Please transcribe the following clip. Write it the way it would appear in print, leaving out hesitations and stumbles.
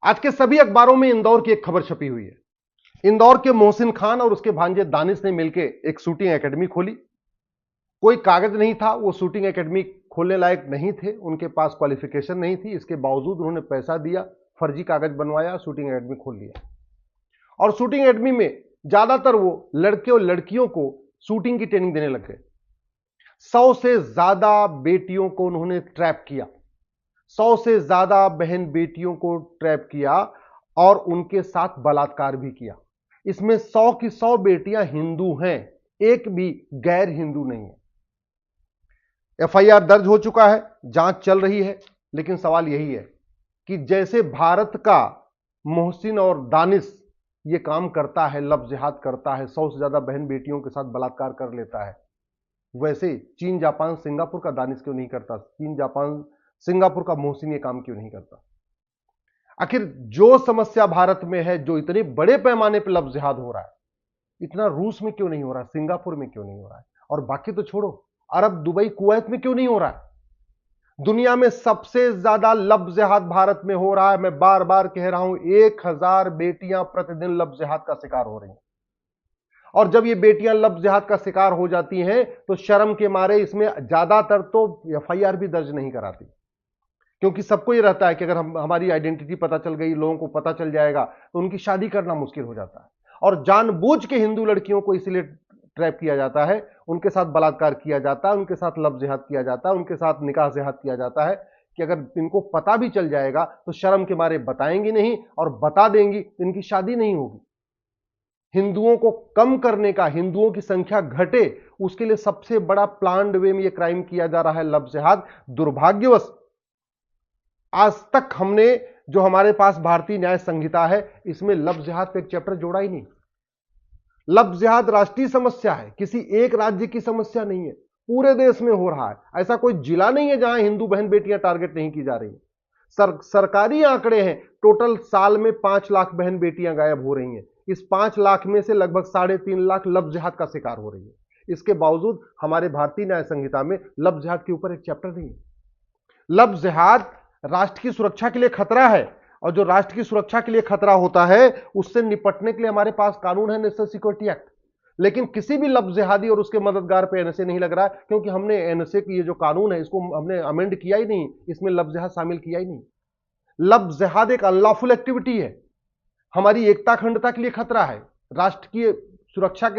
आज के सभी अखबारों में इंदौर की एक खबर छपी हुई है। इंदौर के मोहसिन खान और उसके भांजे दानिश ने मिलकर एक शूटिंग एकेडमी खोली। कोई कागज नहीं था, वो शूटिंग एकेडमी खोलने लायक नहीं थे, उनके पास क्वालिफिकेशन नहीं थी। इसके बावजूद उन्होंने पैसा दिया, फर्जी कागज बनवाया, शूटिंग एकेडमी खोल लिया। और शूटिंग एकेडमी में ज्यादातर वो लड़के और लड़कियों को शूटिंग की ट्रेनिंग देने लग गए। 100 से ज्यादा बेटियों को उन्होंने ट्रैप किया, 100 से ज्यादा बहन बेटियों को ट्रैप किया और उनके साथ बलात्कार भी किया। इसमें 100 की 100 बेटियां हिंदू हैं, एक भी गैर हिंदू नहीं है। एफआईआर दर्ज हो चुका है, जांच चल रही है। लेकिन सवाल यही है कि जैसे भारत का मोहसिन और दानिश ये काम करता है, लव जिहाद करता है, 100 से ज्यादा बहन बेटियों के साथ बलात्कार कर लेता है, वैसे चीन, जापान, सिंगापुर का दानिश क्यों नहीं करता? चीन, जापान, सिंगापुर का मोहसिन ये काम क्यों नहीं करता? आखिर जो समस्या भारत में है, जो इतने बड़े पैमाने पर लव जिहाद हो रहा है, इतना रूस में क्यों नहीं हो रहा, सिंगापुर में क्यों नहीं हो रहा है, और बाकी तो छोड़ो, अरब, दुबई, कुवैत में क्यों नहीं हो रहा है? दुनिया में सबसे ज्यादा लव जिहाद भारत में हो रहा है। मैं बार बार कह रहा हूं, 1000 बेटियां प्रतिदिन लव जिहाद का शिकार हो रही हैं। और जब ये बेटियां लव जिहाद का शिकार हो जाती हैं तो शर्म के मारे इसमें ज्यादातर तो एफआईआर भी दर्ज नहीं कराती, क्योंकि सबको ये रहता है कि अगर हमारी आइडेंटिटी पता चल गई, लोगों को पता चल जाएगा, तो उनकी शादी करना मुश्किल हो जाता है। और जानबूझ के हिंदू लड़कियों को इसलिए ट्रैप किया जाता है, उनके साथ बलात्कार किया जाता है, उनके साथ लव जिहाद किया जाता है, उनके साथ निकाह जिहाद किया जाता है कि अगर इनको पता भी चल जाएगा तो शर्म के मारे बताएंगी नहीं, और बता देंगी तो इनकी शादी नहीं होगी। हिंदुओं को कम करने का, हिंदुओं की संख्या घटे, उसके लिए सबसे बड़ा प्लान्ड वे में यह क्राइम किया जा रहा है, लव जिहाद। दुर्भाग्यवश आज तक हमने, जो हमारे पास भारतीय न्याय संहिता है, इसमें लव जिहाद का एक चैप्टर जोड़ा ही नहीं। लव जिहाद राष्ट्रीय समस्या है, किसी एक राज्य की समस्या नहीं है, पूरे देश में हो रहा है। ऐसा कोई जिला नहीं है जहां हिंदू बहन बेटियां टारगेट नहीं की जा रही। सरकारी आंकड़े हैं, टोटल साल में 5 लाख बहन बेटियां गायब हो रही हैं। इस 5 लाख में से लगभग 3.5 लाख लव जिहाद का शिकार हो रही है। इसके बावजूद हमारे भारतीय न्याय संहिता में लव जिहाद के ऊपर एक चैप्टर नहीं है। लव जिहाद राष्ट्र की सुरक्षा के लिए खतरा है, और जो राष्ट्र की सुरक्षा के लिए खतरा होता है, उससे निपटने के लिए हमारे पास कानून है, नेशनल सिक्योरिटी एक्ट। लेकिन किसी भी लव जिहादी और उसके मददगार पे एनएसए नहीं लग रहा है, क्योंकि हमने एनएसए की ये जो कानून है, इसको हमने अमेंड किया ही नहीं, इसमें लव जिहाद शामिल किया ही नहीं। लव जिहाद एक अनलॉफुल एक्टिविटी है, हमारी एकता अखंडता के लिए खतरा है, राष्ट्र की सुरक्षा के